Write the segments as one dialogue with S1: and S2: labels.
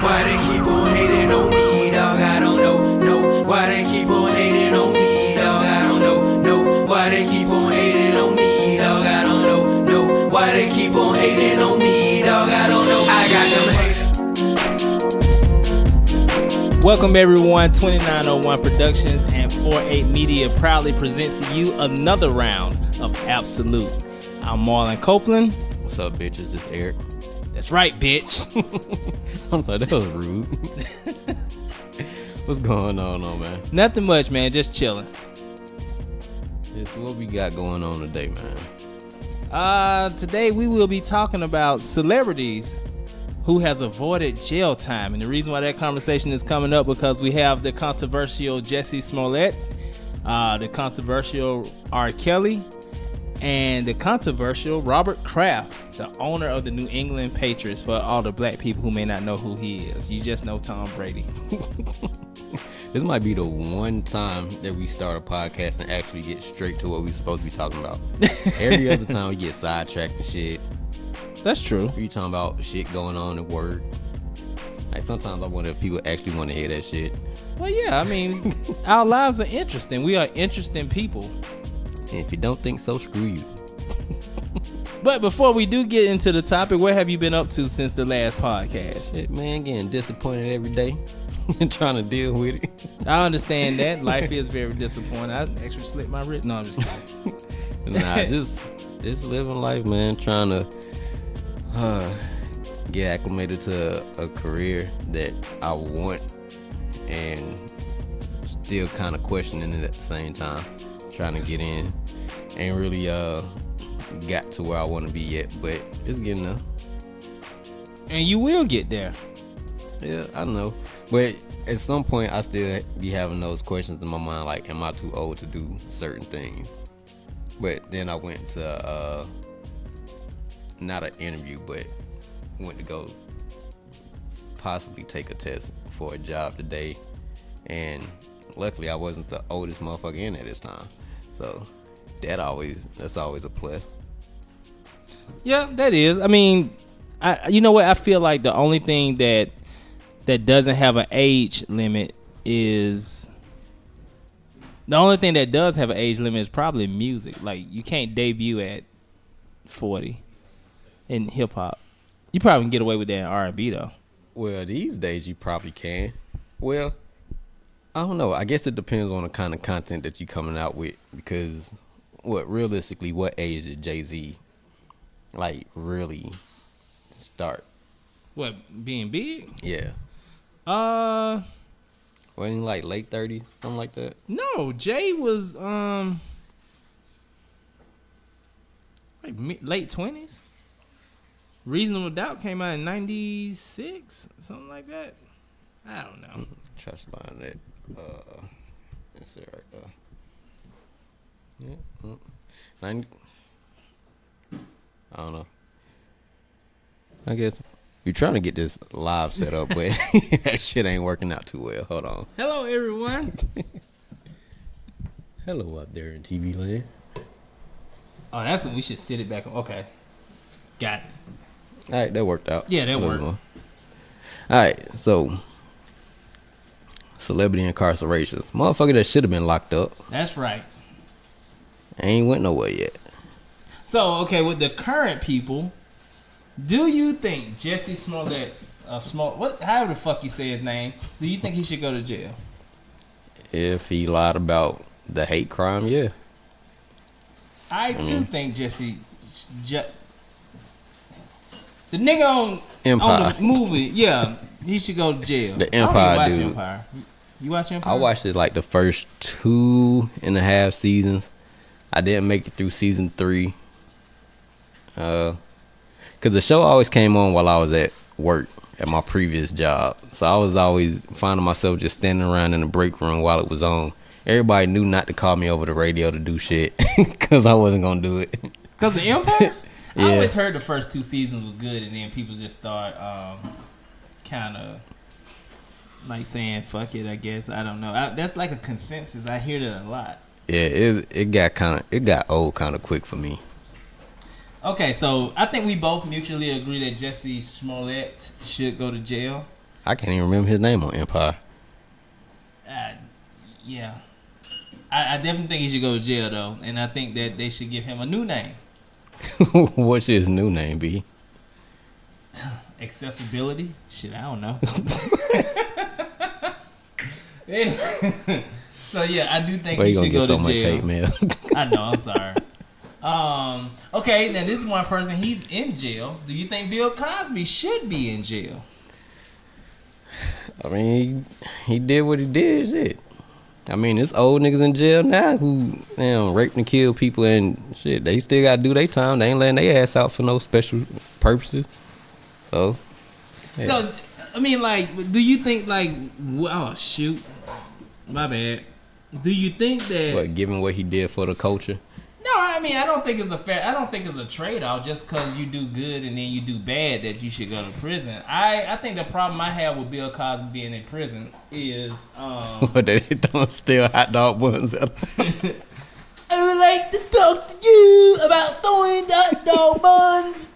S1: Why they keep on hating on me, dog? I don't know, no. Why they keep on hating on me, dog? I don't know, no. Why they keep on hating on me, dog? I don't know, no. Why they keep on hating on me, dog? I don't know. I got them haters.
S2: Welcome everyone, 2901 Productions and 48 Media proudly presents to you another round of Ab-So-Lute. I'm Marlon Copeland.
S3: What's up, bitches? This Eric.
S2: That's right, bitch.
S3: I'm sorry, that was rude. What's going on, man?
S2: Nothing much, man. Just chilling.
S3: Yes, what we got going on today, man?
S2: Today we will be talking about celebrities who has avoided jail time. And the reason why that conversation is coming up because we have the controversial Jussie Smollett, the controversial R. Kelly, and the controversial Robert Kraft, the owner of the New England Patriots, for all the black people who may not know who he is. You just know Tom Brady.
S3: This might be the one time that we start a podcast and actually get straight to what we're supposed to be talking about. Every other time we get sidetracked and shit.
S2: That's true.
S3: We talking about shit going on at work. Like sometimes I wonder if people actually want to hear that shit.
S2: Well, yeah, I mean, our lives are interesting. We are interesting people.
S3: And if you don't think so, screw you.
S2: But before we do get into the topic, what have you been up to since the last podcast?
S3: Shit, man, getting disappointed every day and trying to deal with it.
S2: I understand that. Life is very disappointing. I actually slipped my wrist. No, I'm just kidding.
S3: Nah, just living life, man. Trying to get acclimated to a career that I want and still kind of questioning it at the same time. Trying to get in. Ain't really got to where I want to be yet, but it's getting there.
S2: And you will get there.
S3: Yeah, I know. But at some point, I still be having those questions in my mind, like, am I too old to do certain things? But then I went to, not an interview, but went to go possibly take a test for a job today. And luckily, I wasn't the oldest motherfucker in at this time. So that's always a plus.
S2: Yeah, that is. I mean, you know what? I feel like the only thing that doesn't have an age limit is the only thing that does have an age limit is probably music. Like you can't debut at 40 in hip hop. You probably can get away with that in R&B though.
S3: Well, these days you probably can. Well, I don't know. I guess it depends on the kind of content that you're coming out with because realistically, what age did Jay-Z like really start?
S2: What, being big?
S3: Yeah. Wasn't he like late 30s, something like that?
S2: No, Jay was like late 20s. Reasonable Doubt came out in 96, something like that. I don't know.
S3: Trust line that. That's it right there. Yeah. 90. I don't know. I guess you're trying to get this live set up, but that shit ain't working out too well. Hold on.
S2: Hello, everyone.
S3: Hello up there in TV land.
S2: Oh, that's when we should sit it back on. Okay. Got it.
S3: All right, that worked out.
S2: Yeah, that worked.
S3: All right, so celebrity incarcerations. Motherfucker that should have been locked up.
S2: That's right.
S3: Ain't went nowhere yet.
S2: So, okay, with the current people, do you think Jussie Smollett, however the fuck you say his name, do you think he should go to jail?
S3: If he lied about the hate crime, yeah.
S2: I too think Jussie, the nigga on the movie, yeah, he should go to jail.
S3: The Empire,
S2: I don't
S3: dude.
S2: watch Empire. You watch Empire?
S3: I watched it like the first 2.5 seasons. I didn't make it through season 3. Cause the show always came on while I was at work at my previous job. So I was always finding myself just standing around in the break room while it was on. Everybody knew not to call me over the radio to do shit cause I wasn't gonna do it.
S2: Cause of Empire?
S3: Yeah.
S2: I always heard the first 2 seasons were good, and then people just start kind of like saying fuck it. I guess I don't know. That's like a consensus. I hear that a lot.
S3: Yeah, it got old kind of quick for me.
S2: Okay, so I think we both mutually agree that Jussie Smollett should go to jail.
S3: I can't even remember his name on Empire.
S2: Yeah. I definitely think he should go to jail, though. And I think that they should give him a new name.
S3: What's his new name, B?
S2: Accessibility? Shit, I don't know. So, yeah, I do think he should go to jail. Much hate mail. I know, I'm sorry. Okay, now this is one person. He's in jail. Do you think Bill Cosby should be in jail?
S3: I mean, he did what he did, shit. I mean, it's old niggas in jail now who raped and killed people and shit. They still gotta do their time. They ain't letting their ass out for no special purposes. So, yeah.
S2: So, I mean, like, do you think, like, oh shoot, my bad. Do you think that?
S3: What, given what he did for the culture?
S2: No, I mean, I don't think it's a trade-off just because you do good and then you do bad that you should go to prison. I think the problem I have with Bill Cosby being in prison is
S3: what, they don't steal hot dog buns at him?
S2: I would like to talk to you about throwing hot dog buns.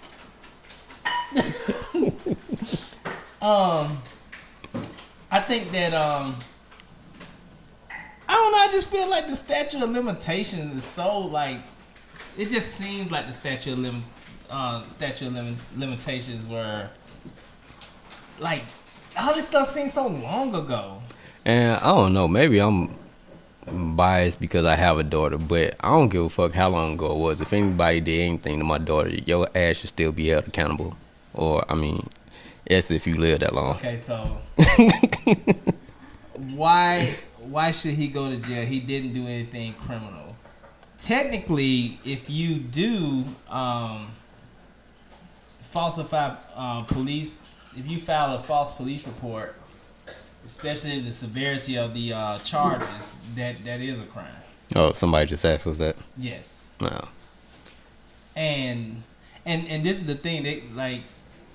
S2: I think that I don't know. I just feel like the statute of limitations is so like. It just seems like the statute of limitations were like all this stuff seems so long ago.
S3: And I don't know. Maybe I'm biased because I have a daughter, but I don't give a fuck how long ago it was. If anybody did anything to my daughter, your ass should still be held accountable. Or I mean, yes, if you live that long.
S2: Okay, so why should he go to jail? He didn't do anything criminal. Technically, if you do falsify police, if you file a false police report, especially the severity of the charges, that is a crime.
S3: Oh, somebody just asked us that?
S2: Yes.
S3: No.
S2: And this is the thing, that, like,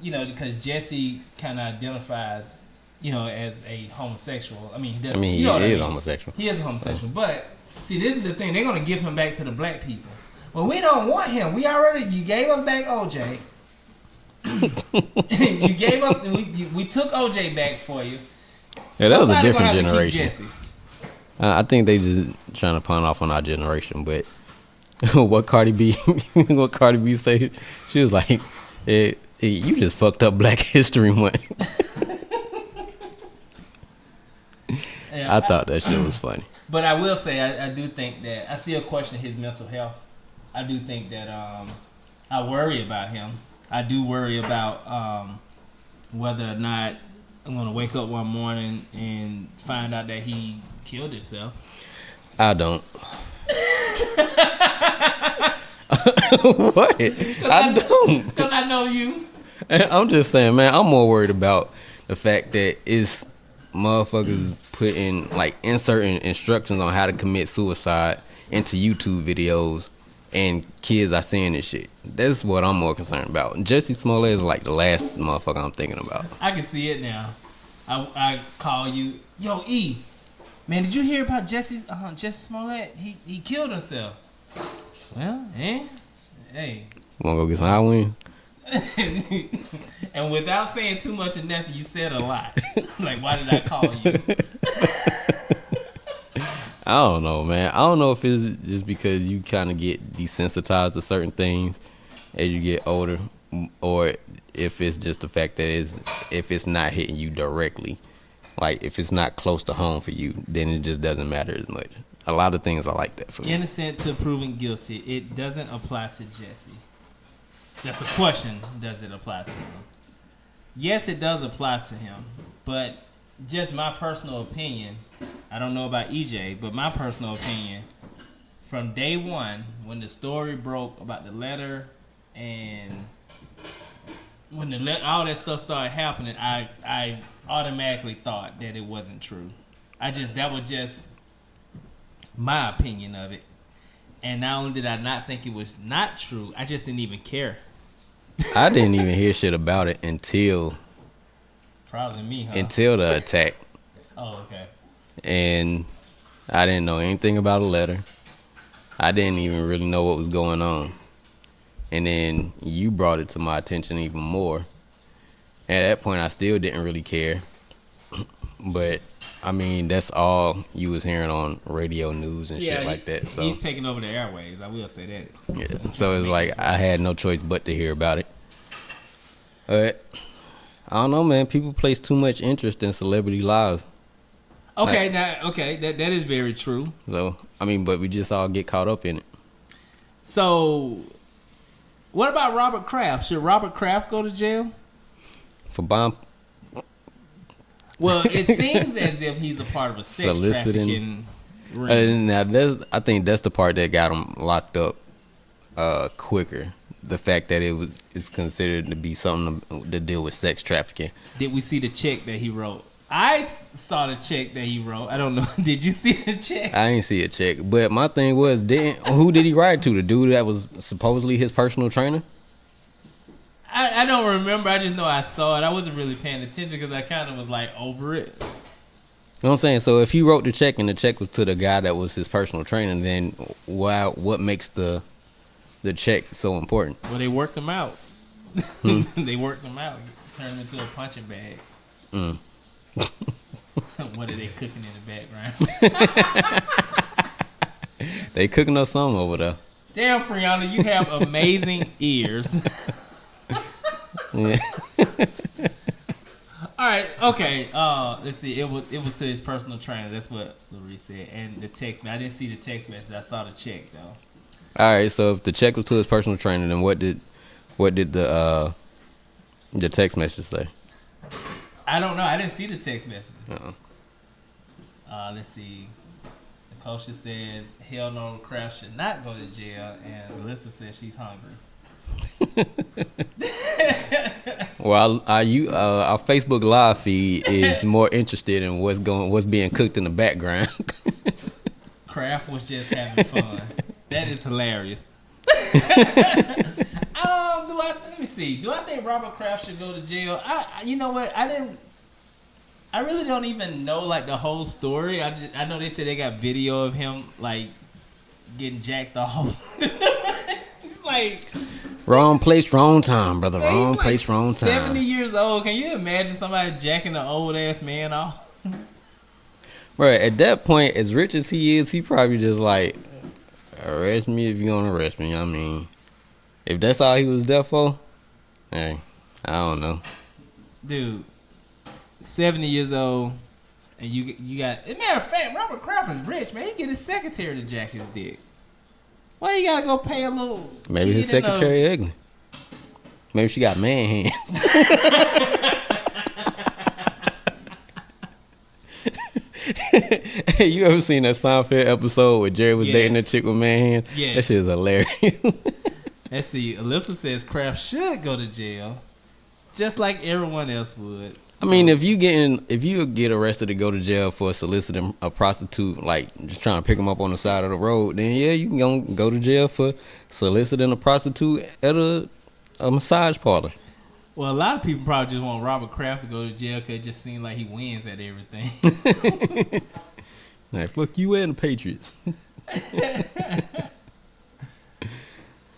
S2: you know, because Jesse kind of identifies, you know, as a homosexual. I mean, he is
S3: homosexual.
S2: He is a homosexual, but see, this is the thing. They're gonna give him back to the black people. Well, we don't want him. You gave us back OJ. You gave us. We took OJ back for you.
S3: Yeah, that was a different generation. I think they just trying to pawn off on our generation. But what Cardi B said, she was like, "You just fucked up Black History Month."
S2: Yeah,
S3: I thought that shit was funny.
S2: But I will say, I do think that I still question his mental health. I do think that I worry about him. I do worry about whether or not I'm going to wake up one morning and find out that he killed himself.
S3: I don't. What? I don't.
S2: Because I know you.
S3: I'm just saying, man, I'm more worried about the fact that it's motherfuckers putting, like, inserting instructions on how to commit suicide into YouTube videos and kids are seeing this shit. That's what I'm more concerned about. Jussie Smollett is like the last motherfucker I'm thinking about.
S2: I can see it now. I call you, yo, E, man, did you hear about Jussie Smollett? He killed himself. Well, hey.
S3: Wanna go get some Halloween?
S2: And without saying too much of nothing, you said a lot. Like, why did I call you?
S3: I don't know, man. I don't know if it's just because you kind of get desensitized to certain things as you get older, or if it's just the fact that if it's not hitting you directly, like if it's not close to home for you, then it just doesn't matter as much. A lot of things are like that for me.
S2: Innocent to proven guilty. It doesn't apply to Jesse. That's a question. Does it apply to him? Yes, it does apply to him. But just my personal opinion, I don't know about EJ, but my personal opinion, from day one, when the story broke about the letter and when all that stuff started happening, I automatically thought that it wasn't true. That was just my opinion of it. And not only did I not think it was not true, I just didn't even care.
S3: I didn't even hear shit about it until
S2: probably me, huh?
S3: Until the attack.
S2: Oh, okay.
S3: And I didn't know anything about a letter. I didn't even really know what was going on. And then you brought it to my attention even more. At that point, I still didn't really care. But I mean, that's all you was hearing on radio news and shit like that. So
S2: he's taking over the airways. I will say that.
S3: yeah. So it's like I had no choice but to hear about it. But I don't know, man. People place too much interest in celebrity lives.
S2: Okay, that is very true.
S3: So I mean, but we just all get caught up in it.
S2: So, what about Robert Kraft? Should Robert Kraft go to jail?
S3: For buying.
S2: Well, it seems as if he's a part of a sex trafficking ring.
S3: Now, I think that's the part that got him locked up quicker. The fact that it's considered to be something to deal with sex trafficking.
S2: Did we see the check that he wrote? I saw the check that he wrote. I don't know. Did you see the check?
S3: I didn't see a check, but my thing was, who did he write to? The dude that was supposedly his personal trainer?
S2: I don't remember. I just know I saw it. I wasn't really paying attention because I kind of was like over it.
S3: You know what I'm saying? So if he wrote the check and the check was to the guy that was his personal trainer, then what makes the check so important?
S2: Well, they worked him out. They worked him out. Turned him into a punching bag. What are they cooking in the background?
S3: They cooking up something over there.
S2: Damn, Brianna, you have amazing ears.
S3: Yeah.
S2: All right, okay. Let's see. It was to his personal trainer. That's what Larry said. And the text message. I didn't see the text message. I saw the check though.
S3: All right. So if the check was to his personal trainer, then what did the text message say?
S2: I don't know. I didn't see the text message.
S3: Uh-uh.
S2: Let's see. The coach says, "Hell no, Kraft should not go to jail," and Melissa says she's hungry.
S3: Well, our Facebook Live feed is more interested in what's being cooked in the background.
S2: Kraft was just having fun. That is hilarious. Let me see. Do I think Robert Kraft should go to jail? You know what? I really don't even know like the whole story. I know they said they got video of him like getting jacked off. It's like
S3: wrong place, wrong time, brother. Wrong
S2: like
S3: place, wrong time.
S2: 70 years old. Can you imagine somebody jacking an old ass man off?
S3: Right, at that point, as rich as he is, he probably just like, arrest me if you're gonna arrest me. I mean, if that's all he was there for, hey, I don't know.
S2: Dude, 70 years old, and you got. As a matter of fact, Robert Kraft is rich, man. He get his secretary to jack his dick. Why you gotta go pay a little?
S3: Maybe his secretary ugly. Maybe she got man hands. Hey, you ever seen that Seinfeld episode where Jerry was dating a chick with man hands?
S2: Yeah,
S3: that shit is hilarious.
S2: Let's see. Alyssa says Kraft should go to jail, just like everyone else would.
S3: I mean, if you get arrested to go to jail for soliciting a prostitute, like just trying to pick them up on the side of the road, then yeah, you can go to jail for soliciting a prostitute at a massage parlor.
S2: Well, a lot of people probably just want Robert Kraft to go to jail because it just seems like he wins at everything.
S3: Like, fuck you and the Patriots.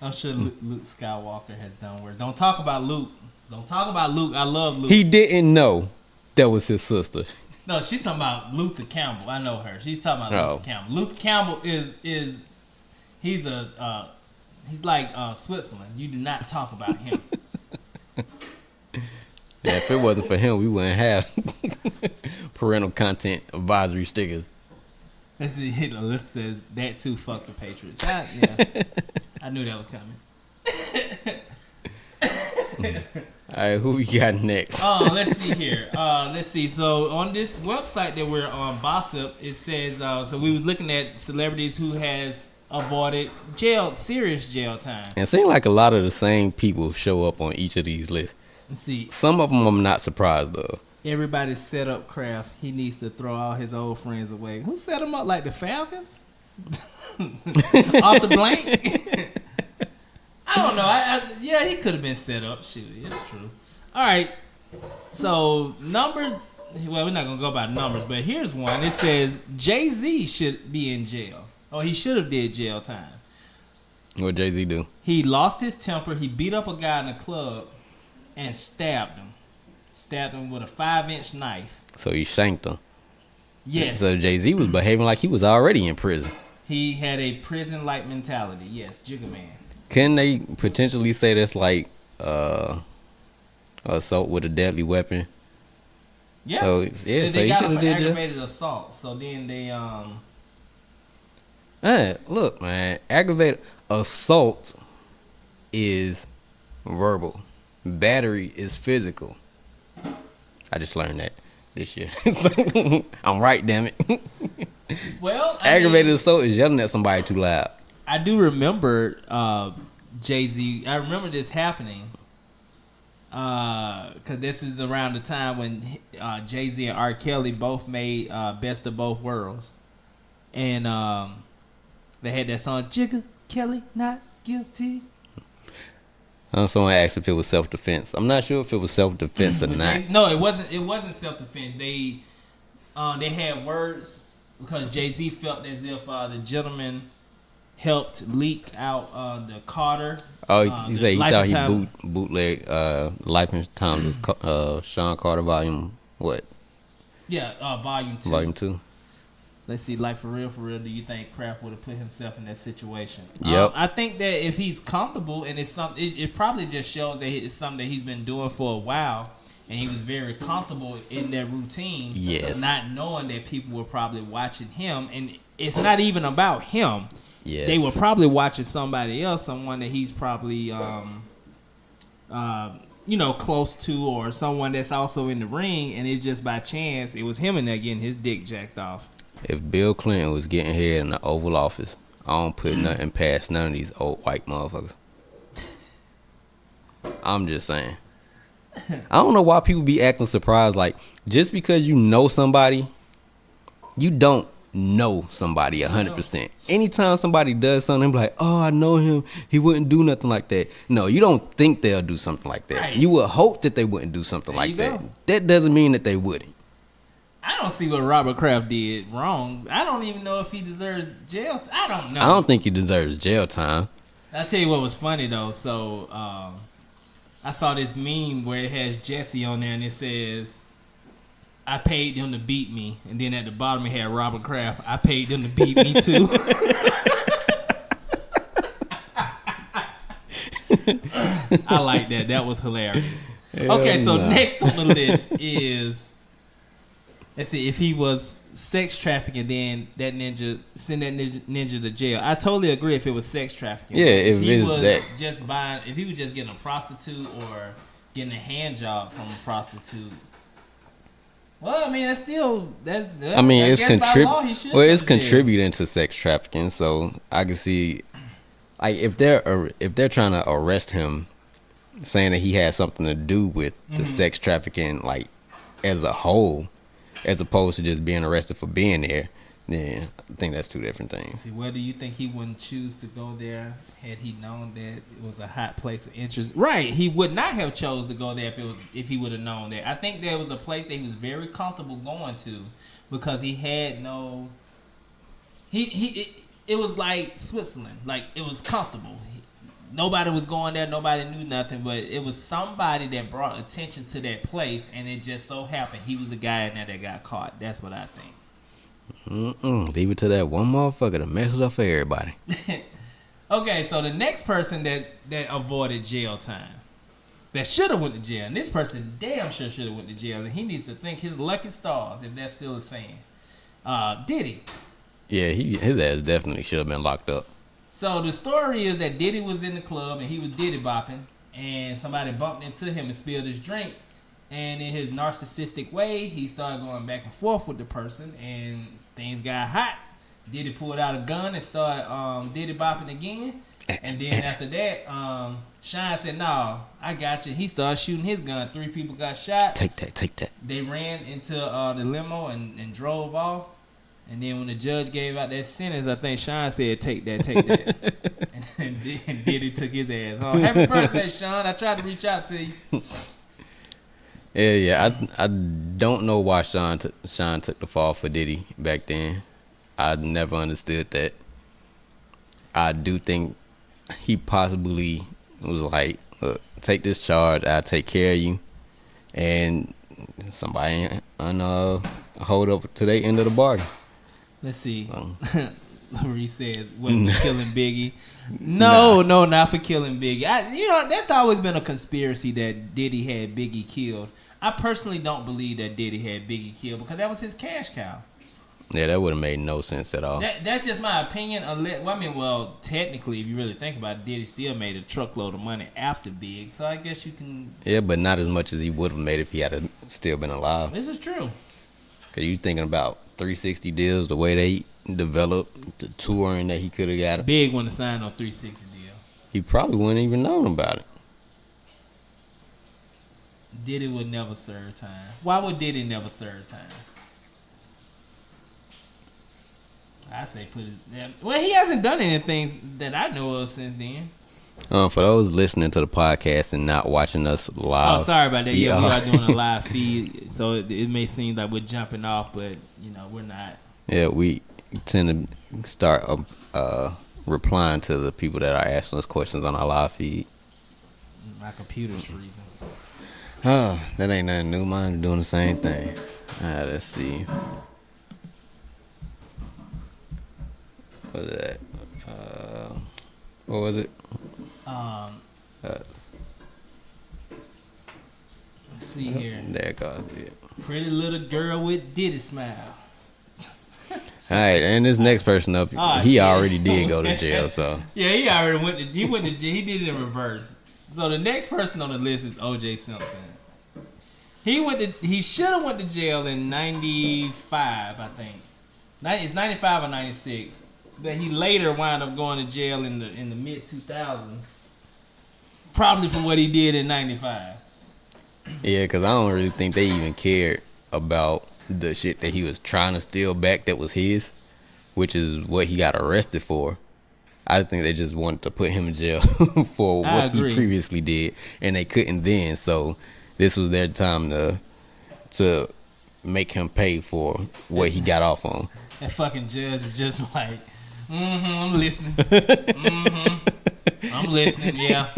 S2: I'm sure Luke Skywalker has done worse. Don't talk about Luke. Don't talk about Luke. I love Luke.
S3: He didn't know that was his sister.
S2: No, she's talking about Luther Campbell. I know her. She's talking about Luther Campbell. Luther Campbell he's like Switzerland. You do not talk about him.
S3: Yeah, if it wasn't for him, we wouldn't have parental content advisory stickers.
S2: Let's see. Alyssa says that too. Fuck the Patriots. Yeah, I knew that was coming.
S3: All right, who we got next?
S2: Let's see here. Let's see. So on this website that we're on, Gossip, it says. So we was looking at celebrities who has avoided serious jail time.
S3: And it seems like a lot of the same people show up on each of these lists.
S2: Let's see.
S3: Some of them I'm not surprised though.
S2: Everybody set up Kraft. He needs to throw all his old friends away. Who set him up? Like the Falcons? Off the blank? I don't know. Yeah, he could have been set up. Shoot, it's true. All right. So well, we're not gonna go by numbers, but here's one. It says Jay-Z should be in jail. Oh, he should have did jail time.
S3: What Jay-Z do?
S2: He lost his temper. He beat up a guy in a club and stabbed him. Stabbed him with a 5-inch knife.
S3: So he shanked him.
S2: Yes.
S3: So Jay-Z was behaving like he was already in prison.
S2: He had a prison-like mentality. Yes, Jigga Man.
S3: Can they potentially say that's like assault with a deadly weapon?
S2: Yeah.
S3: So, yeah, so
S2: they
S3: he
S2: got
S3: should
S2: him
S3: have
S2: for
S3: did
S2: aggravated assault. So then they
S3: look, man, aggravated assault is verbal. Battery is physical. I just learned that this year. I'm right, damn it.
S2: well,
S3: Aggravated assault is yelling at somebody too loud.
S2: I do remember Jay-Z. I remember this happening because this is around the time when Jay-Z and R. Kelly both made Best of Both Worlds. And they had that song, Jigga Kelly Not Guilty.
S3: Someone asked if it was self-defense. I'm not sure if it was self-defense or not.
S2: No, it wasn't. It wasn't self-defense. They had words because Jay-Z felt as if the gentleman helped leak out the Carter.
S3: Oh, you say he thought he bootleg Life and Times of Sean Carter volume what?
S2: Yeah, volume 2.
S3: Volume 2.
S2: Let's see, like for real, do you think Kraft would have put himself in that situation?
S3: Yep.
S2: I think that if he's comfortable and it's something, it probably just shows that it's something that he's been doing for a while, and he was very comfortable in that routine.
S3: Yes.
S2: Not knowing that people were probably watching him, and it's not even about him.
S3: Yes.
S2: They were probably watching somebody else, someone that he's probably close to, or someone that's also in the ring, and it's just by chance it was him in there getting his dick jacked off.
S3: If Bill Clinton was getting head in the Oval Office, I don't put nothing past none of these old white motherfuckers. I'm just saying. I don't know why people be acting surprised. Like, just because you know somebody, you don't know somebody 100%. Anytime somebody does something, be like, oh, I know him. He wouldn't do nothing like that. No, you don't think they'll do something like that.
S2: Right.
S3: You would hope that they wouldn't do something like that. That doesn't mean that they wouldn't.
S2: I don't see what Robert Kraft did wrong. I don't even know if he deserves jail. I don't know.
S3: I don't think he deserves jail time.
S2: I'll tell you what was funny, though. So, I saw this meme where it has Jesse on there, and it says, I paid them to beat me. And then at the bottom, it had Robert Kraft. I paid them to beat me, too. I like that. That was hilarious. Okay, so next on the list is... Let's see, if he was sex trafficking, then that ninja send that ninja to jail. I totally agree if it was sex trafficking.
S3: Yeah, if
S2: he
S3: it's
S2: was
S3: that.
S2: just buying, if he was just getting a prostitute or getting a hand job from a prostitute. Well, I mean, it's
S3: contributing to sex trafficking. So I can see, like, if they're trying to arrest him, saying that he had something to do with the sex trafficking, like, as a whole, as opposed to just being arrested for being there, then I think that's two different things.
S2: See, whether you think he wouldn't choose to go there had he known that it was a hot place of interest, right? He would not have chose to go there if he would have known that. I think there was a place that he was very comfortable going to because he had no. It was like Switzerland, like it was comfortable. Nobody was going there. Nobody knew nothing, but it was somebody that brought attention to that place, and it just so happened he was the guy in there that got caught. That's what I think.
S3: Leave it to that one motherfucker to mess it up for everybody.
S2: Okay, so the next person that avoided jail time, that should have went to jail, and this person damn sure should have went to jail, and he needs to thank his lucky stars, if that's still a saying. Diddy.
S3: Yeah, his ass definitely should have been locked up.
S2: So the story is that Diddy was in the club and he was Diddy bopping, and somebody bumped into him and spilled his drink. And in his narcissistic way, he started going back and forth with the person, and things got hot. Diddy pulled out a gun and started Diddy bopping again. And then after that, Shine said, "No, I got you." He started shooting his gun. 3 people got shot. Take that. They ran into the limo and drove off. And then when the judge gave out that sentence, I think Sean said, take that. and then Diddy took his ass home. Happy birthday, Sean. I tried to reach out to you.
S3: Yeah. I don't know why Sean took the fall for Diddy back then. I never understood that. I do think he possibly was like, look, take this charge. I'll take care of you. And somebody hold up to their end of the bargain.
S2: Let's see. Marie says, "Wasn't for killing Biggie." No, not for killing Biggie. That's always been a conspiracy that Diddy had Biggie killed. I personally don't believe that Diddy had Biggie killed because that was his cash cow.
S3: Yeah, that would have made no sense at all.
S2: That's just my opinion. Technically, if you really think about it, Diddy still made a truckload of money after Big, so I guess you can.
S3: Yeah, but not as much as he would have made if he had still been alive.
S2: This is true.
S3: Cause you thinking about 360 deals, the way they developed, the touring that he could have got.
S2: Big wouldn't have signed on 360 deal.
S3: He probably wouldn't even known about it.
S2: Diddy would never serve time. Why would Diddy never serve time? I say put it. Well, he hasn't done anything that I know of since then.
S3: For those listening to the podcast and not watching us live.
S2: Oh, sorry about that. Yeah, we are doing a live feed, so it may seem like we're jumping off, but we're not.
S3: Yeah, we tend to start replying to the people that are asking us questions on our live feed.
S2: My computer's freezing.
S3: Oh, that ain't nothing new. Mine doing the same thing. Alright, let's see. What was that? What was it?
S2: Let's see here.
S3: There it goes. Yeah.
S2: Pretty little girl with Diddy smile.
S3: Alright, and this next person up, he already did go to jail, so.
S2: Yeah, he already went to jail. He did it in reverse. So the next person on the list is O.J. Simpson. He should have went to jail in 95, I think. It's 95 or 96. But he later wound up going to jail in the mid 2000s, probably for what he did in 95.
S3: Yeah, because I don't really think they even cared about the shit that he was trying to steal back that was his, which is what he got arrested for. I think they just wanted to put him in jail for what he previously did, and they couldn't then. So this was their time to make him pay for what he got off on.
S2: That fucking judge was just like, I'm listening. I'm listening, yeah.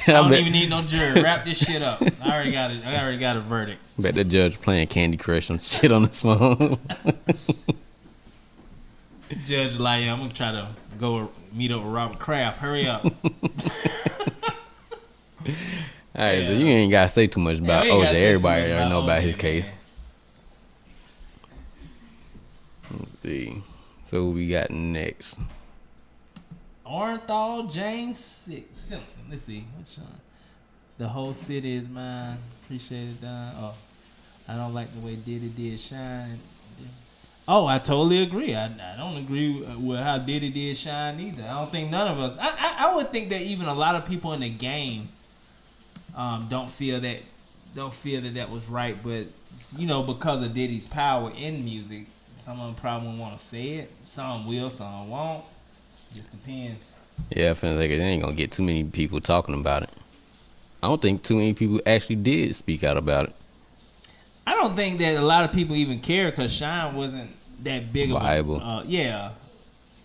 S2: I don't even need no jury. Wrap this shit up. I already got it. I already got a verdict.
S3: Bet the judge playing Candy Crush on shit on his phone.
S2: Judge was like, I'm going to try to go meet up with Robert Kraft. Hurry up.
S3: Alright, so you ain't got to say too much about OJ. Everybody already know about his case.
S2: Man.
S3: Let's see. So we got next.
S2: Orenthal James Simpson. Let's see. What's on? The whole city is mine. Appreciate it, Don. Oh, I don't like the way Diddy did Shine. Oh, I totally agree. I don't agree with how Diddy did Shine either. I don't think none of us. I would think that even a lot of people in the game don't feel that was right. But because of Diddy's power in music, some of them probably won't want to say it. Some will, some won't. Just depends.
S3: Yeah, I feel like it ain't gonna get too many people talking about it. I don't think too many people actually did speak out about it.
S2: I don't think that a lot of people even care because Shine wasn't that big
S3: viable.
S2: Of a, yeah.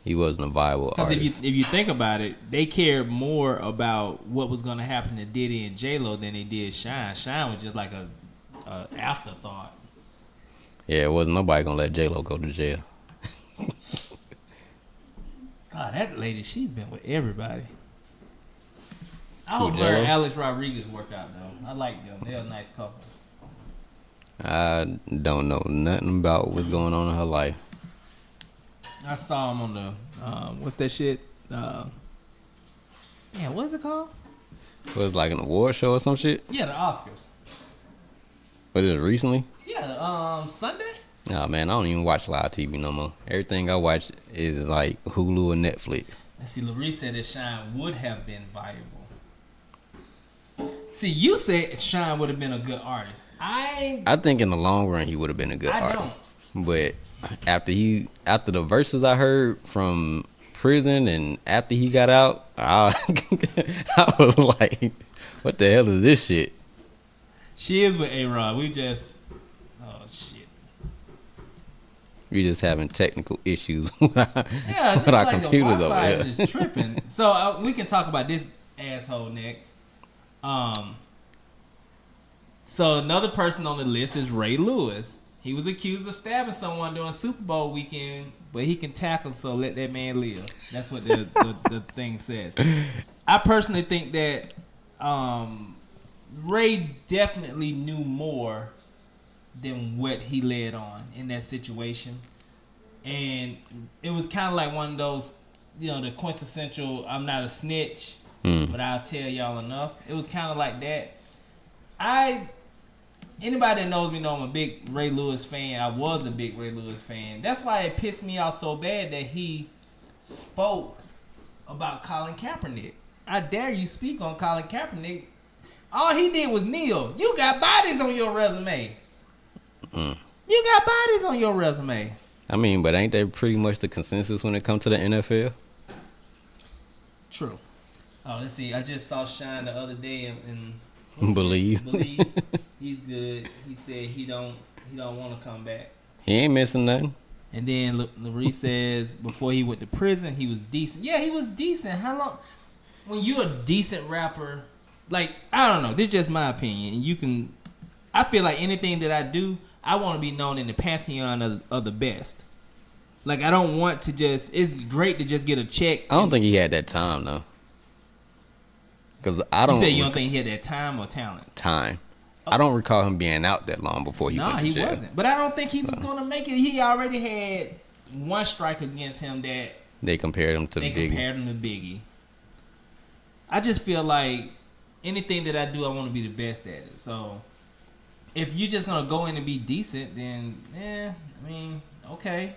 S3: He wasn't a viable artist.
S2: Because if you think about it, they cared more about what was going to happen to Diddy and J-Lo than they did Shine. Shine was just like a afterthought.
S3: Yeah, it wasn't nobody gonna let J-Lo go to jail.
S2: God, that lady, she's been with everybody. I hope her and Alex Rodriguez work out though. I like them. They're a nice couple.
S3: I don't know nothing about what's going on in her life.
S2: I saw him on the what's that shit? What's it called?
S3: Was it like an award show or some shit?
S2: Yeah, the Oscars.
S3: Was it recently?
S2: Yeah, Sunday.
S3: Oh man, I don't even watch live TV no more. Everything I watch is like Hulu and Netflix.
S2: And see, Larry said that Shine would have been viable. See, you said Shine would have been a good artist.
S3: I think in the long run he would have been a good artist. But after the verses I heard from prison and after he got out, I was like, what the hell is this shit?
S2: She is with A-Rod. Oh shit.
S3: We just having technical issues with our
S2: just like
S3: computers
S2: the
S3: over
S2: Wi-Fi
S3: here.
S2: is just tripping. So we can talk about this asshole next. So another person on the list is Ray Lewis. He was accused of stabbing someone during Super Bowl weekend, but he can tackle, so let that man live. That's what the thing says. I personally think that Ray definitely knew more than what he led on in that situation. And it was kind of like one of those, the quintessential, I'm not a snitch, but I'll tell y'all enough. It was kind of like that. Anybody that knows me know I'm a big Ray Lewis fan. I was a big Ray Lewis fan. That's why it pissed me off so bad that he spoke about Colin Kaepernick. I dare you speak on Colin Kaepernick. All he did was kneel. You got bodies on your resume. You got bodies on your resume.
S3: I mean, but ain't that pretty much the consensus when it comes to the NFL?
S2: True. Oh, let's see. I just saw Shine the other day and
S3: Believe.
S2: He's good. He said he don't want to come back.
S3: He ain't missing nothing.
S2: And then Larry says before he went to prison, he was decent. Yeah, he was decent. How long? When you're a decent rapper, like, I don't know. This is just my opinion. I feel like anything that I do, I want to be known in the pantheon of the best. Like, I don't want to just. It's great to just get a check.
S3: I don't think he had that time though. Because I don't.
S2: You say you don't think he had that time or talent?
S3: Time. I don't recall him being out that long before he went to jail.
S2: No, he wasn't. But I don't think he was going to make it. He already had one strike against him that
S3: they compared him to
S2: Biggie. I just feel like anything that I do, I want to be the best at it. So if you're just going to go in and be decent, then, I mean, okay.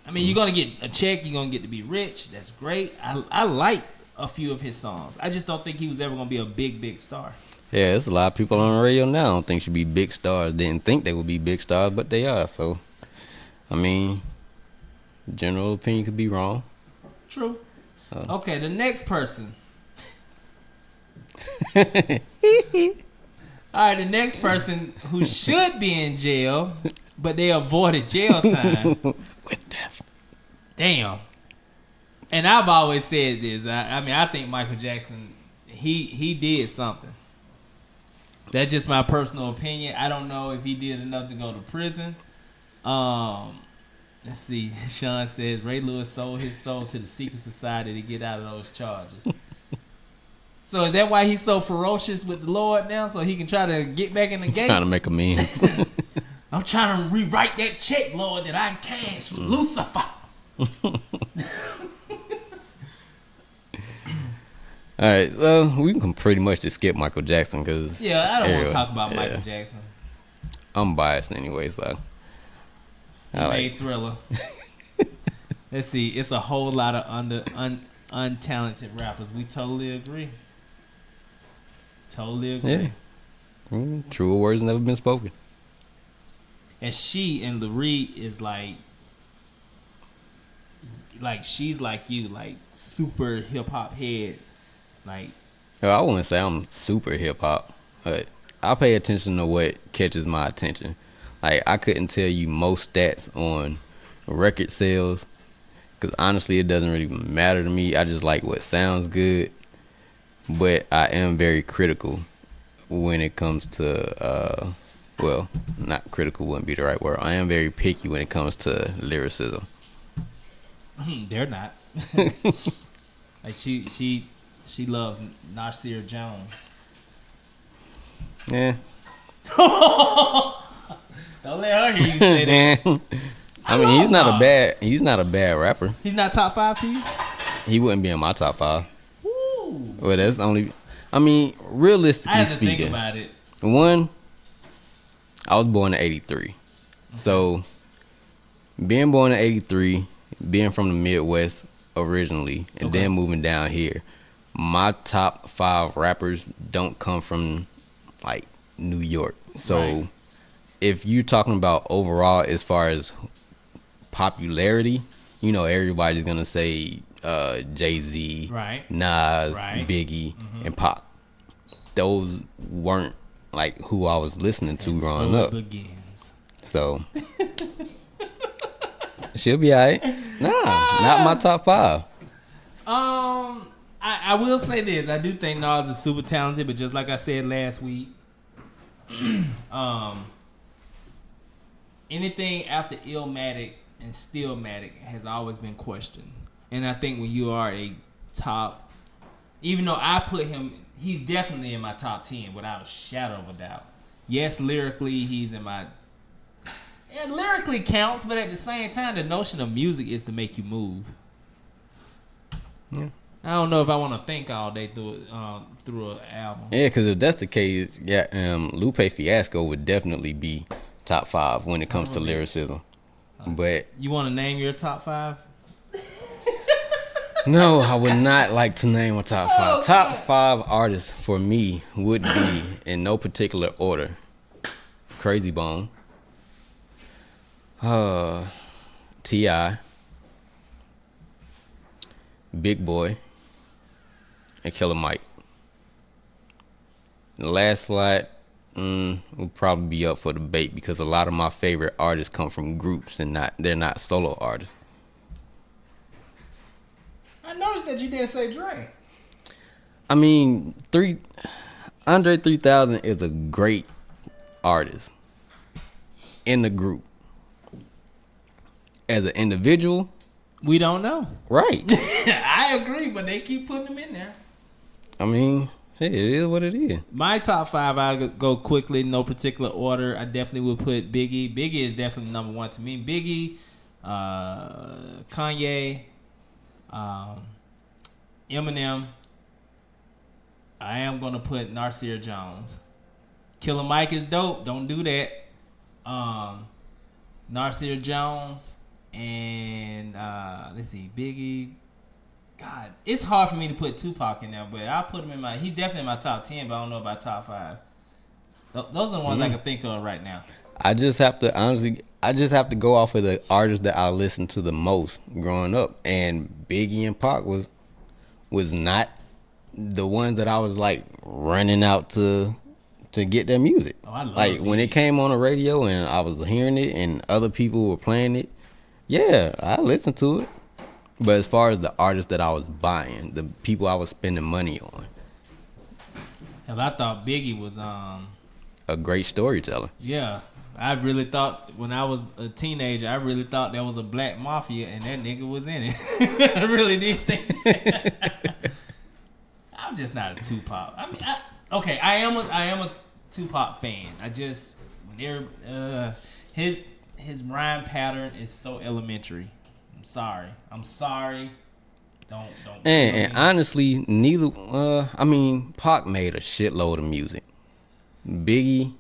S2: I mean, you're going to get a check. You're going to get to be rich. That's great. I like a few of his songs. I just don't think he was ever going to be a big star.
S3: Yeah, there's a lot of people on the radio now I don't think should be big stars. Didn't think they would be big stars, but they are. So, I mean, general opinion could be wrong.
S2: True. Okay, the next person. All right, the next person who should be in jail, but they avoided jail time.
S3: With death.
S2: Damn. And I've always said this. I mean, I think Michael Jackson, he did something. That's just my personal opinion. I don't know if he did enough to go to prison. Let's see. Sean says Ray Lewis sold his soul to the secret society to get out of those charges. So is that why he's so ferocious with the Lord now? So he can try to get back in the game?
S3: Trying to make amends.
S2: I'm trying to rewrite that check, Lord, that I cashed with Lucifer.
S3: All right, well, we can pretty much just skip Michael Jackson because
S2: I don't want to talk about Michael Jackson.
S3: I'm biased anyway, so
S2: He made Thriller. Let's see, it's a whole lot of untalented rappers. We totally agree.
S3: Yeah. Truer words never been spoken.
S2: And she and Larry is like she's like you, like super hip hop head. Like,
S3: I wouldn't say I'm super hip hop, but I pay attention to what catches my attention. Like, I couldn't tell you most stats on record sales because honestly, it doesn't really matter to me. I just like what sounds good, but I am very critical when it comes to, well, not critical wouldn't be the right word. I am very picky when it comes to lyricism.
S2: They're not. Like she loves Nasir Jones.
S3: Yeah.
S2: Don't let her hear you say that.
S3: I mean, he's not a bad rapper.
S2: He's not top 5 to you?
S3: He wouldn't be in my top 5.
S2: Woo.
S3: Well, that's only. I mean, realistically
S2: I had to
S3: speaking,
S2: think about it.
S3: One, I was born in '83, okay. So being born in '83, being from the Midwest originally, and then moving down here, my top 5 rappers don't come from like New York. So if you're talking about overall as far as popularity, you know, everybody's gonna say Jay-Z, Nas, Biggie, and Pac. Those weren't like who I was listening to growing up. So she'll be alright. Nah, not my top 5.
S2: I will say this. I do think Nas is super talented, but just like I said last week, Anything after Illmatic and Stillmatic has always been questioned. And I think when you are a top, even though I put him, he's definitely in my top 10 without a shadow of a doubt. Yes, lyrically, he's in my... Yeah, lyrically counts, but at the same time, the notion of music is to make you move.
S3: Yeah.
S2: I don't know if I want to think all day through an album.
S3: Yeah, because if that's the case, Lupe Fiasco would definitely be top 5 when it comes to lyricism. But
S2: you want to name your top 5?
S3: no, I would not like to name a top 5. Top 5 artists for me would be, in no particular order, Crazy Bone, T.I., Big Boy, and Killer Mike. The last slot will probably be up for debate because a lot of my favorite artists come from groups and they're not solo artists.
S2: I noticed that you didn't say Drake.
S3: I mean, Andre 3000 is a great artist in the group. As an individual,
S2: we don't know.
S3: Right.
S2: I agree, but they keep putting him in there.
S3: I mean, it is what it is.
S2: My top 5, I'll go quickly, no particular order. I definitely would put Biggie. Biggie is definitely number 1 to me. Biggie, Kanye, Eminem. I am going to put Nasir Jones. Killer Mike is dope. Don't do that. Nasir Jones and let's see, Biggie. God, it's hard for me to put Tupac in there, but I'll put him in my... He's definitely in my top 10, but I don't know about top 5. Those are the ones I can think of right now.
S3: I just have to go off of the artists that I listened to the most growing up, and Biggie and Pac was not the ones that I was like running out to get their music.
S2: Oh, I love
S3: like
S2: Biggie.
S3: When it came on the radio and I was hearing it and other people were playing it, yeah, I listened to it. But as far as the artists that I was buying, the people I was spending money on,
S2: Hell, I thought Biggie was
S3: a great storyteller.
S2: yeah. I really thought when I was a teenager, I really thought there was a black mafia and that nigga was in it. I really did think that. I'm just not a Tupac. I mean, I am a Tupac fan. I just his rhyme pattern is so elementary. I'm sorry. Don't.
S3: And honestly, neither. Pac made a shitload of music. Biggie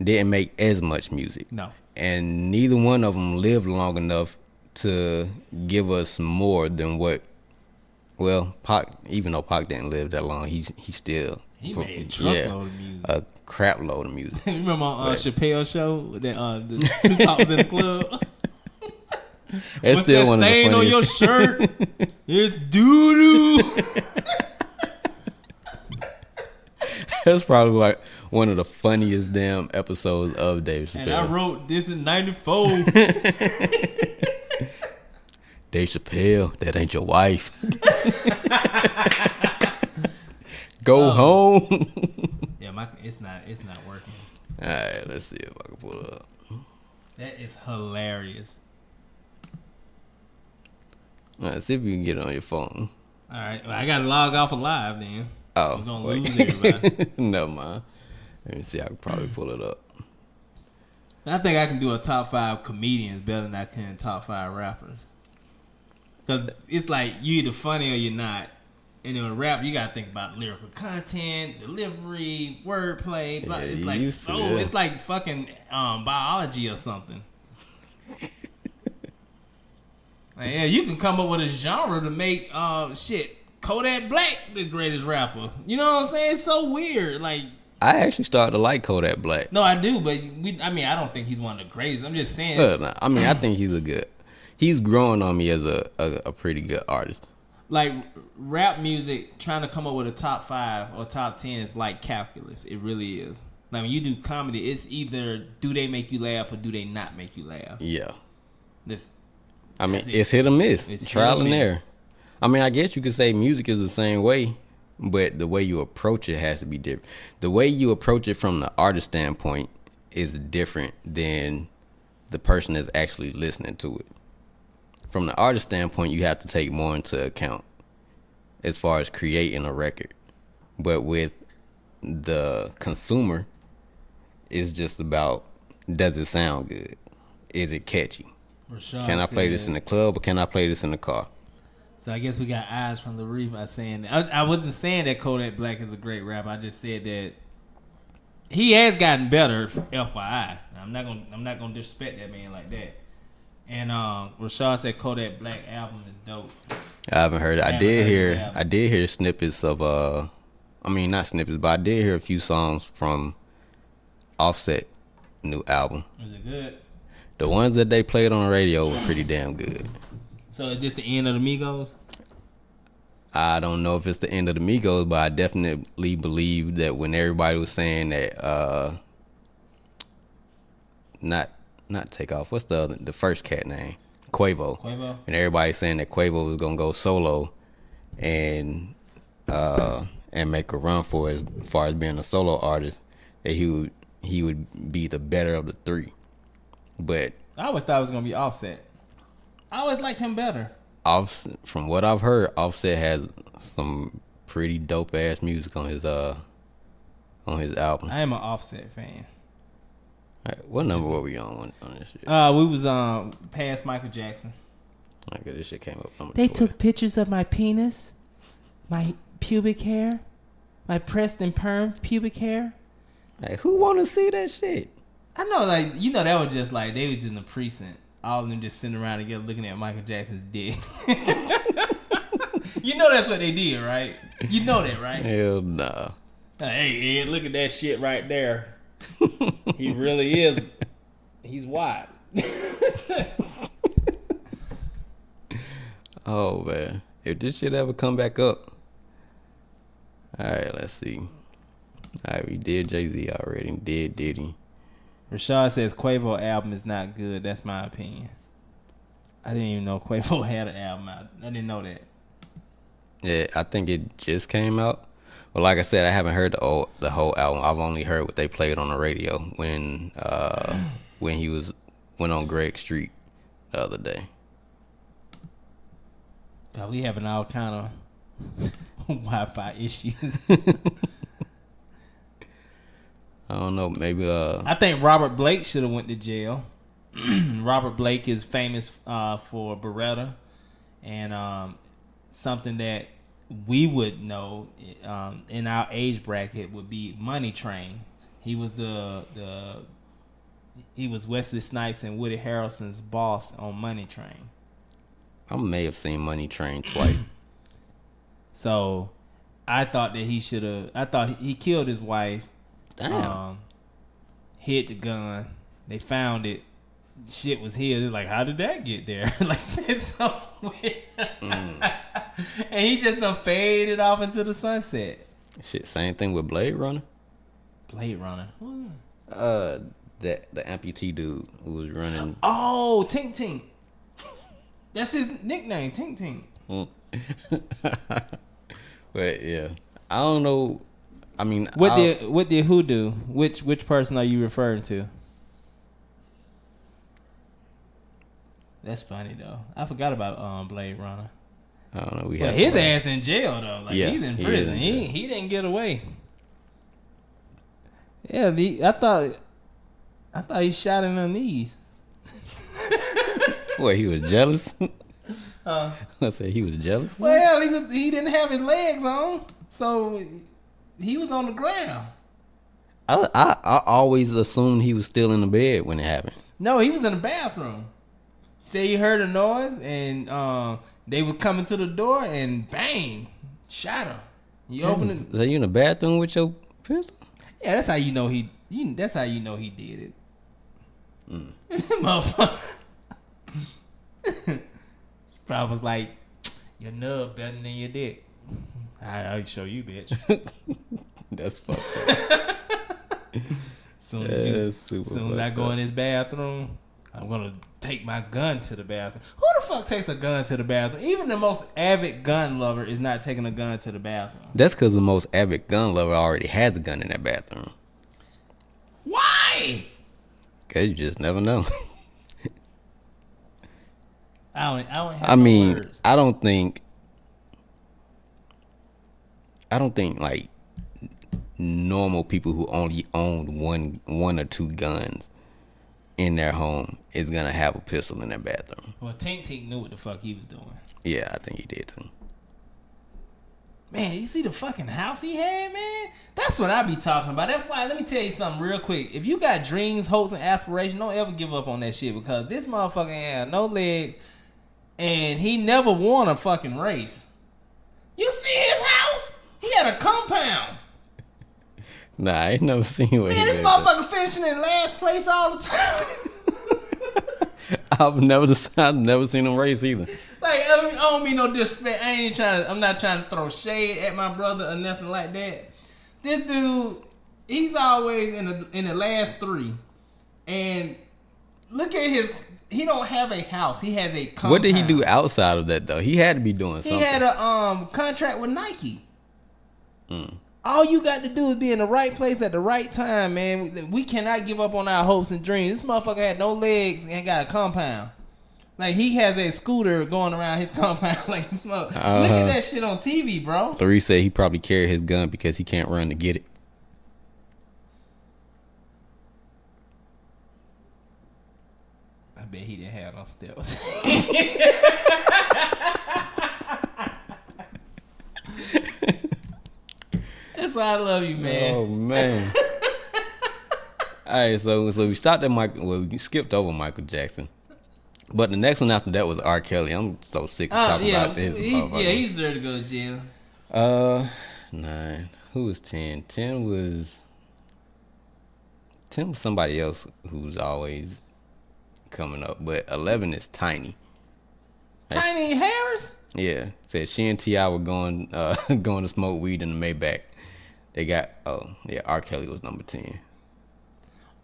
S3: didn't make as much music.
S2: No.
S3: And neither one of them lived long enough to give us more than what. Well, Pac, even though Pac didn't live that long, he made
S2: a truckload of music.
S3: A crap load of music.
S2: You remember on Chappelle's show that the Tupac was in the club?
S3: It's still
S2: that
S3: one of the
S2: stain on your
S3: funniest.
S2: shirt? It's doo doo.
S3: That's probably like one of the funniest damn episodes of Dave Chappelle.
S2: And I wrote this in '94.
S3: Dave Chappelle, that ain't your wife. Go home.
S2: Yeah, it's not working.
S3: All right, let's see if I can pull it up.
S2: That is hilarious.
S3: All right, see if you can get it on your phone.
S2: All right, well, I gotta log off of live then.
S3: Oh,
S2: We're gonna
S3: wait.
S2: lose everybody.
S3: Never mind. Let me see. I can probably pull it up.
S2: I think I can do a top 5 comedians better than I can top 5 rappers. Cause it's like you either funny or you're not. And in a rap, you gotta think about lyrical content, delivery, wordplay. But
S3: Yeah,
S2: it's
S3: you
S2: like
S3: used to
S2: so.
S3: that.
S2: It's like fucking biology or something. Like, yeah, you can come up with a genre to make Kodak Black the greatest rapper. You know what I'm saying? It's so weird. Like,
S3: I actually started to like Kodak Black.
S2: no, I do, but I don't think he's one of the greatest. I'm just saying.
S3: I think he's growing on me as a pretty good artist.
S2: Like rap music, trying to come up with a top 5 or top 10 is like calculus. It really is. Like when you do comedy, it's either do they make you laugh or do they not make you laugh.
S3: Yeah.
S2: It's
S3: hit or miss.
S2: It's
S3: Trial
S2: hit or
S3: and
S2: miss.
S3: error. I guess you could say music is the same way. but the way you approach it has to be different. The way you approach it from the artist standpoint is different than the person that's actually listening to it. From the artist standpoint, you have to take more into account as far as creating a record. But with the consumer, it's just about, does it sound good? Is it catchy?
S2: Rashad
S3: Can I play
S2: said-
S3: this in the club or can I play this in the car?
S2: So I guess we got eyes from the reef by saying that. I wasn't saying that Kodak Black is a great rapper. I just said that he has gotten better. FYI, I'm not gonna disrespect that man like that. And Rashad said Kodak Black album is dope.
S3: I haven't heard it.
S2: I
S3: I did hear snippets of I mean not snippets, but I did hear a few songs from Offset new album.
S2: Was it good?
S3: The ones that they played on the radio were pretty damn good.
S2: So is this the end of the Migos?
S3: I don't know if it's the end of the Migos, but I definitely believe that when everybody was saying that not Takeoff, what's the first cat name? Quavo. And everybody's saying that Quavo was gonna go solo and make a run for it as far as being a solo artist, that he would be the better of the three. But
S2: I always thought it was gonna be Offset. I always liked him better.
S3: Offset, from what I've heard, Offset has some pretty dope ass music on his album.
S2: I am an Offset fan.
S3: All right, what number were we on this shit?
S2: We was past Michael Jackson.
S3: Okay, this shit came up. Number
S2: They
S3: 12.
S2: took pictures of my penis, my pubic hair, my pressed and permed pubic hair.
S3: Like, who want to see that shit?
S2: I know, like, you know, that was just like, they was just in the precinct. All of them just sitting around together looking at Michael Jackson's dick. You know that's what they did, right? You know that, right?
S3: Hell nah.
S2: Hey, Ed, look at that shit right there. He really is. He's wide.
S3: Oh, man. If this shit ever come back up. All right, let's see. All right, we did Jay-Z already. Did Diddy.
S2: Rashad says Quavo album is not good. That's my opinion. I didn't even know Quavo had an album out. I didn't know that.
S3: Yeah, I think it just came out. Well, like I said, I haven't heard the whole album. I've only heard what they played on the radio when he went on Greg Street the other day.
S2: God, we having all kind of Wi-Fi issues.
S3: I don't know, maybe
S2: I think Robert Blake should have went to jail. Robert Blake is famous for Beretta, and something that we would know in our age bracket would be Money Train. He was he was Wesley Snipes and Woody Harrelson's boss on Money Train.
S3: I may have seen Money Train twice.
S2: So I thought that he should have. I thought he killed his wife.
S3: Damn.
S2: Hid the gun. They found it. Shit was his. They're like, how did that get there? Like, it's so weird. And he just done faded off into the sunset.
S3: Shit, same thing with Blade Runner.
S2: Blade Runner.
S3: The amputee dude who was running.
S2: Oh, Tink Tink. That's his nickname, Tink Tink.
S3: But yeah, I don't know. I mean,
S2: What did who do? Which person are you referring to? That's funny though. I forgot about Blade Runner.
S3: I don't know.
S2: But his ass in jail though. Like,
S3: Yeah,
S2: he's in
S3: he
S2: prison.
S3: is in jail.
S2: He didn't get away. Yeah, I thought he shot in the knees.
S3: What, he was jealous? I said he was jealous.
S2: Well, he didn't have his legs on, so he was on the ground.
S3: I always assumed he was still in the bed when it happened.
S2: No, he was in the bathroom. Say he heard a noise and they was coming to the door and bang, shot him. You open it.
S3: So you in the bathroom with your pistol?
S2: Yeah, that's how you know he. That's how you know he did it. Motherfucker. Probably was like, your nub better than your dick. I'll show you, bitch.
S3: That's fucked up.
S2: Soon
S3: That's super
S2: as I
S3: fucked
S2: go
S3: up.
S2: in his bathroom, I'm gonna take my gun to the bathroom. Who the fuck takes a gun to the bathroom? Even the most avid gun lover is not taking a gun to the bathroom.
S3: That's because the most avid gun lover already has a gun in that bathroom.
S2: Why?
S3: Cause you just never know.
S2: I don't have
S3: I mean,
S2: words.
S3: I don't think like normal people who only own one or two guns in their home is gonna have a pistol in their bathroom.
S2: Well, Tink Tink knew what the fuck he was doing.
S3: Yeah, I think he did too.
S2: Man, you see the fucking house he had, man? That's what I be talking about. That's why, let me tell you something real quick. If you got dreams, hopes, and aspirations, don't ever give up on that shit, because this motherfucker had no legs and he never won a fucking race. You see his house? He had a compound.
S3: Nah, I ain't never seen what
S2: Man,
S3: he
S2: this
S3: did.
S2: motherfucker finishing in last place all the time.
S3: I've never seen him race either.
S2: Like, I don't mean no disrespect. I'm not trying to throw shade at my brother or nothing like that. This dude, he's always in the last three. And look at he don't have a house. He has a compound.
S3: What did he do outside of that though? He had to be doing something.
S2: He had a contract with Nike. All you got to do is be in the right place at the right time, man. We cannot give up on our hopes and dreams. This motherfucker had no legs and got a compound. Like, he has a scooter going around his compound like this motherfucker. Look at that shit on TV, bro.
S3: Three said he probably carried his gun because he can't run to get it.
S2: I bet he didn't have no steps. That's why I love you, man.
S3: Oh man. All right, so we stopped at Michael. Well, we skipped over Michael Jackson, but the next one after that was R. Kelly. I'm so sick of talking about this.
S2: He's there to go to jail.
S3: 9. Who was 10? 10 was somebody else who's always coming up, but 11 is Tiny.
S2: Tiny Harris?
S3: Yeah, said she and T.I. were going to smoke weed in the Maybach. They got R. Kelly was number 10.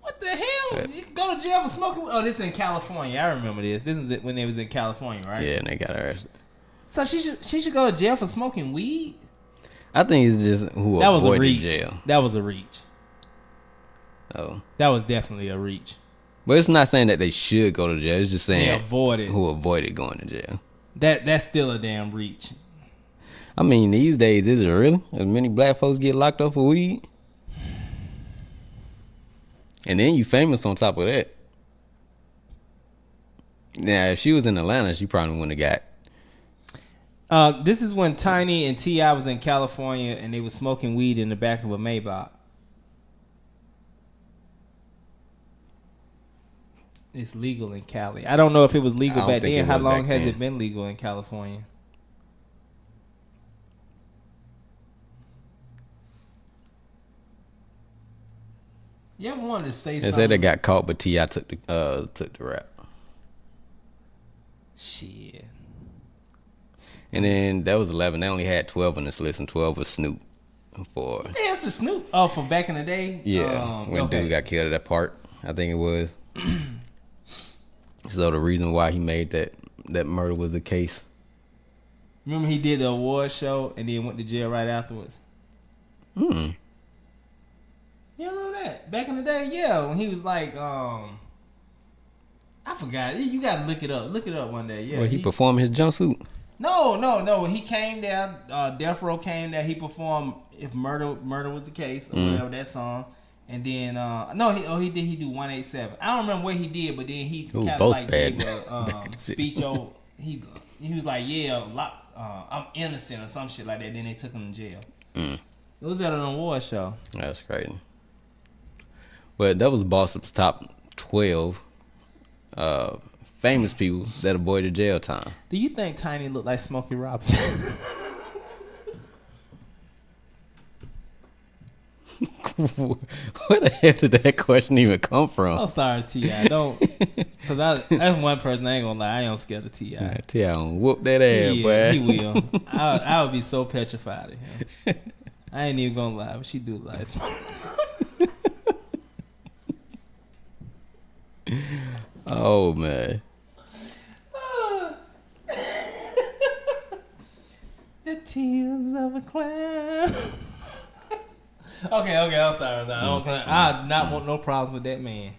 S2: What the hell? You go to jail for smoking? Oh, this is in California. I remember this. This is when they was in California, right?
S3: Yeah, and they got her.
S2: So she should go to jail for smoking weed?
S3: I think it's just who
S2: That was a
S3: avoided
S2: reach.
S3: jail.
S2: That was a reach.
S3: Oh.
S2: That was definitely a reach.
S3: But it's not saying that they should go to jail. It's just saying who avoided going to jail.
S2: That's still a damn reach.
S3: I mean, these days, is it really? As many black folks get locked up for weed? And then you famous on top of that. Now, if she was in Atlanta, she probably wouldn't have got.
S2: This is when Tiny and T.I. was in California and they were smoking weed in the back of a Maybach. It's legal in Cali. I don't know if it was legal back then. How long has it been legal in California? You ever wanted to say something?
S3: They said they got caught, but T.I. took the rap.
S2: Shit.
S3: And then that was 11. They only had 12 on this list, and 12 was Snoop. For
S2: That's the Snoop. Oh, from back in the day.
S3: Yeah, when dude got killed at that park, I think it was. So the reason why he made that murder was the case.
S2: Remember he did the award show and then went to jail right afterwards. You remember that? Back in the day, yeah, when he was like, I forgot. You gotta look it up. Look it up one day. Yeah.
S3: Well, he performed his jumpsuit.
S2: No. He came there. Death Row came there. He performed "If Murder Was the Case" or whatever that song. And then he did. He do 187. I don't remember what he did, but then he kind of like gave a speech. He was like, I'm innocent or some shit like that. Then they took him to jail. It was at an award show.
S3: That's crazy. But that was Bossup's top 12 famous people that avoided jail time.
S2: Do you think Tiny looked like Smokey Robinson?
S3: Where the hell did that question even come from?
S2: I'm sorry, T.I. Don't, because that's one person I ain't gonna lie. I am scared of T.I.
S3: T.I. gonna whoop that ass, boy.
S2: He will. I would be so petrified of him. I ain't even gonna lie, but she do lie.
S3: Oh man.
S2: The tears of a clown. Okay, I'm sorry. I do not want no problems with that man.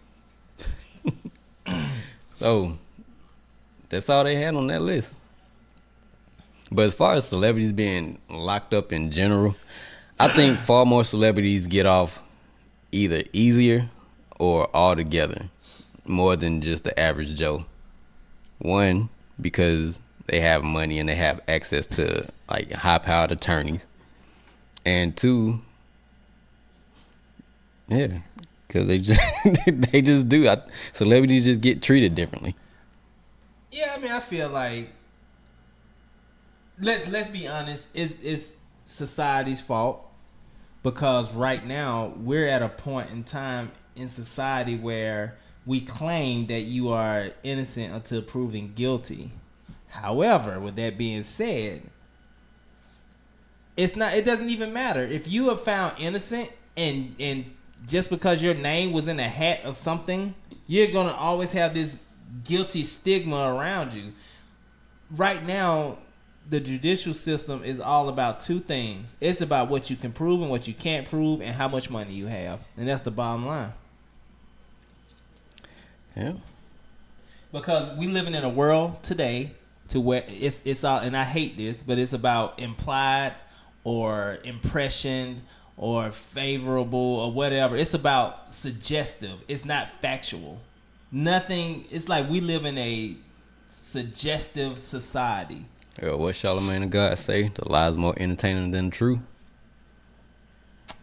S3: So that's all they had on that list. But as far as celebrities being locked up in general, I think far more celebrities get off either easier or altogether more than just the average Joe. One, because they have money and they have access to like high-powered attorneys. And two, yeah, because they just do. Celebrities just get treated differently.
S2: Yeah, I mean, I feel like let's be honest, it's society's fault, because right now we're at a point in time in society where we claim that you are innocent until proven guilty. However, with that being said, it doesn't even matter if you are found innocent, and just because your name was in a hat of something, you're gonna always have this guilty stigma around you. Right now, the judicial system is all about two things. It's about what you can prove and what you can't prove, and how much money you have, and that's the bottom line.
S3: Yeah.
S2: Because we living in a world today to where it's all, and I hate this, but it's about implied or impression or favorable or whatever. It's about suggestive. It's not factual. Nothing. It's like we live in a suggestive society.
S3: Yeah, what Charlamagne the God say? The lie's more entertaining than the truth.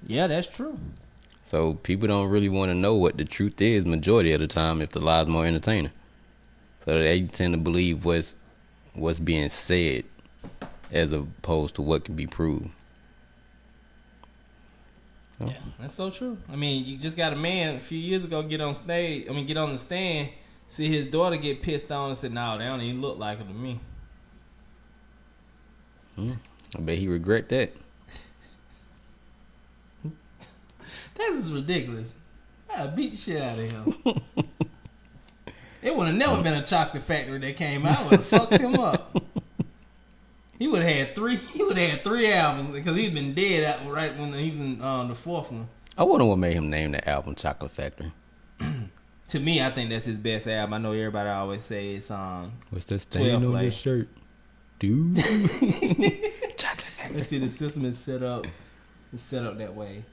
S2: Yeah, that's true.
S3: So people don't really want to know what the truth is majority of the time if the lie's more entertaining. So they tend to believe what's being said as opposed to what can be proved.
S2: Yeah, that's so true. I mean, you just got a man a few years ago get on the stand, see his daughter get pissed on and said, "No, they don't even look like her to me."
S3: I bet he regret that.
S2: This is ridiculous. I beat the shit out of him. It would have never been a chocolate factory that came out. Would have fucked him up. He would have had three. He would have had 3 albums because he'd been dead right when he was in the 4th one.
S3: I wonder what made him name the album Chocolate Factory.
S2: To me, I think that's his best album. I know everybody always say it's
S3: What's that stain on your shirt, dude? Chocolate Factory.
S2: Let's see, the system is set up. It's set up that way.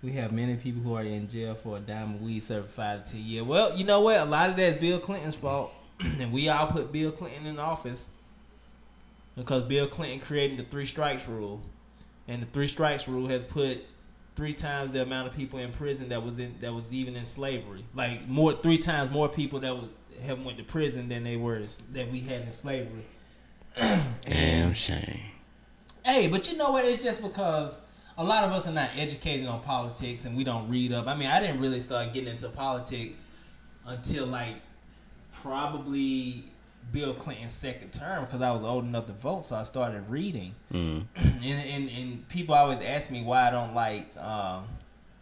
S2: We have many people who are in jail for a dime of weed certified to 10 years. Well, you know what? A lot of that's Bill Clinton's fault, and we all put Bill Clinton in office because Bill Clinton created the 3 strikes rule, and the 3 strikes rule has put 3 times the amount of people in prison that was even in slavery. Like 3 times more people that have went to prison than that we had in slavery.
S3: Damn shame.
S2: Hey, but you know what? It's just because a lot of us are not educated on politics and we don't read up. I mean, I didn't really start getting into politics until like probably Bill Clinton's 2nd term because I was old enough to vote, so I started reading. And people always ask me why I don't like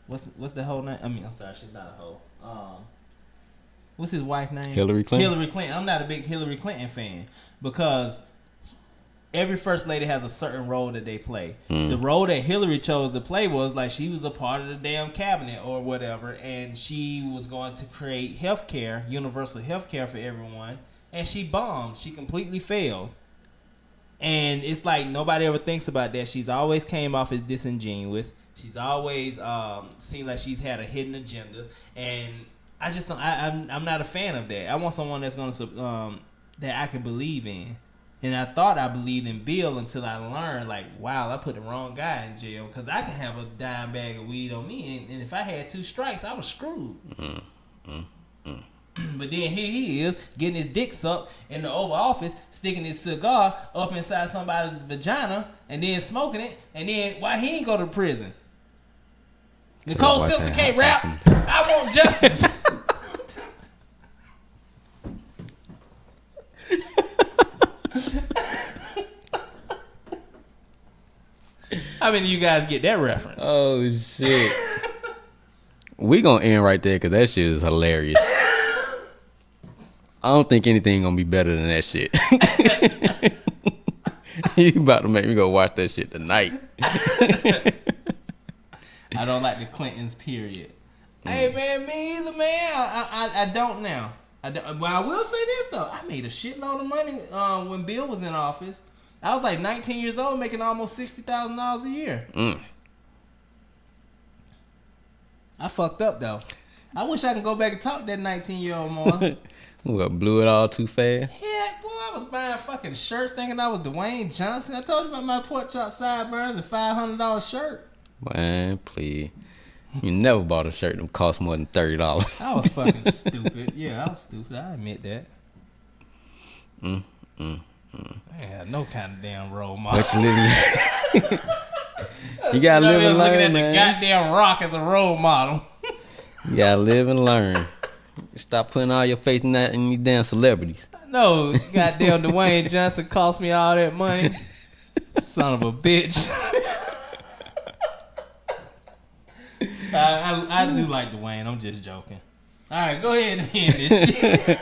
S2: what's the whole name? I mean, I'm sorry, she's not a hoe. What's his wife's name?
S3: Hillary Clinton.
S2: Hillary Clinton. I'm not a big Hillary Clinton fan because every first lady has a certain role that they play. The role that Hillary chose to play was like she was a part of the damn cabinet or whatever, and she was going to create healthcare, universal healthcare for everyone, and she bombed. She completely failed. And it's like nobody ever thinks about that. She's always came off as disingenuous. She's always seemed like she's had a hidden agenda, and I just don't. I'm not a fan of that. I want someone that's gonna that I can believe in. And I thought I believed in Bill until I learned, like, wow, I put the wrong guy in jail because I can have a dime bag of weed on me, and if I had 2 strikes, I was screwed. But then here he is getting his dick sucked in the Oval Office, sticking his cigar up inside somebody's vagina, and then smoking it. And then why he ain't go to prison? Nicole Simpson can't rap. I want justice. How many of you guys get that reference?
S3: Oh shit. We gonna end right there because that shit is hilarious. I don't think anything gonna be better than that shit. You about to make me go watch that shit tonight.
S2: I don't like the Clintons, period. Hey, man, me either, man. I don't now. Well, I will say this, though. I made a shitload of money when Bill was in office. I was like 19 years old, making almost $60,000 a year. I fucked up, though. I wish I could go back and talk to that 19-year-old more.
S3: What, blew it all too fast?
S2: Yeah, boy, I was buying fucking shirts thinking I was Dwayne Johnson. I told you about my pork chop sideburns and $500 shirt.
S3: Man, please. You never bought a shirt that cost more than $30.
S2: I was fucking stupid. Yeah, I was stupid. I admit that. I had no kind of damn role model.
S3: But you living. You gotta live and learn,
S2: looking at
S3: man.
S2: the goddamn Rock as a role model.
S3: You gotta live and learn. Stop putting all your faith in that in these damn celebrities.
S2: No, goddamn Dwayne Johnson cost me all that money. Son of a bitch. I do like Dwayne. I'm just joking. All right, go ahead and end this shit.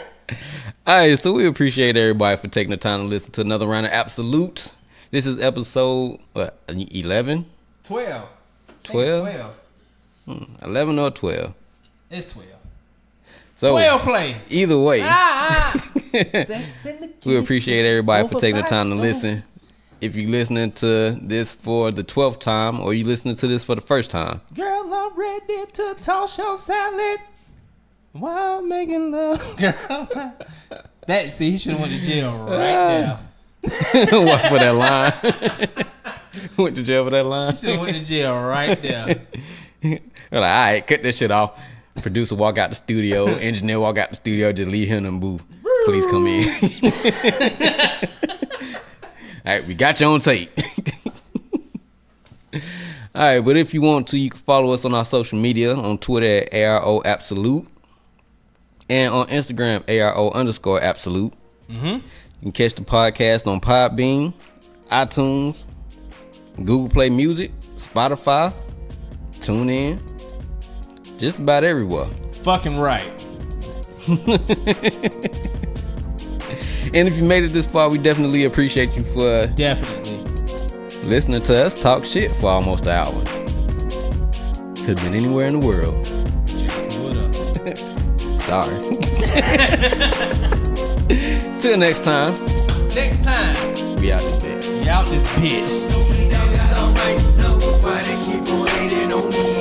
S3: All right, so we appreciate everybody for taking the time to listen to another round of Ab-So-Lute. This is episode, what, 11?
S2: 12.
S3: 12? 11 or 12?
S2: It's 12.
S3: So
S2: 12 play.
S3: Either way,
S2: Sex in the
S3: we appreciate everybody for taking the time to
S2: Overpriced,
S3: listen. If you're listening to this for the 12th time or you listening to this for the first time,
S2: Girl, I'm ready to toss your salad while making love. Girl, that, see, he should have went to jail right now.
S3: what for that line? Went to jail for that line?
S2: Should have went to jail right there.
S3: We're like, all right, cut this shit off. Producer walk out the studio. Engineer walk out the studio. Just leave him in the booth. Please come in. All right, we got you on tape. All right, but if you want to, you can follow us on our social media on Twitter at ARO Ab-So-Lute and on Instagram ARO_Ab-So-Lute. You can catch the podcast on Podbean, iTunes, Google Play Music, Spotify, TuneIn, just about everywhere.
S2: Fucking right.
S3: And if you made it this far, we definitely appreciate you for listening to us talk shit for almost an hour. Could have been anywhere in the world. Sorry. Till next time.
S2: Next time.
S3: We out this bitch.
S2: We out this bitch.
S1: Why they keep on hating on me?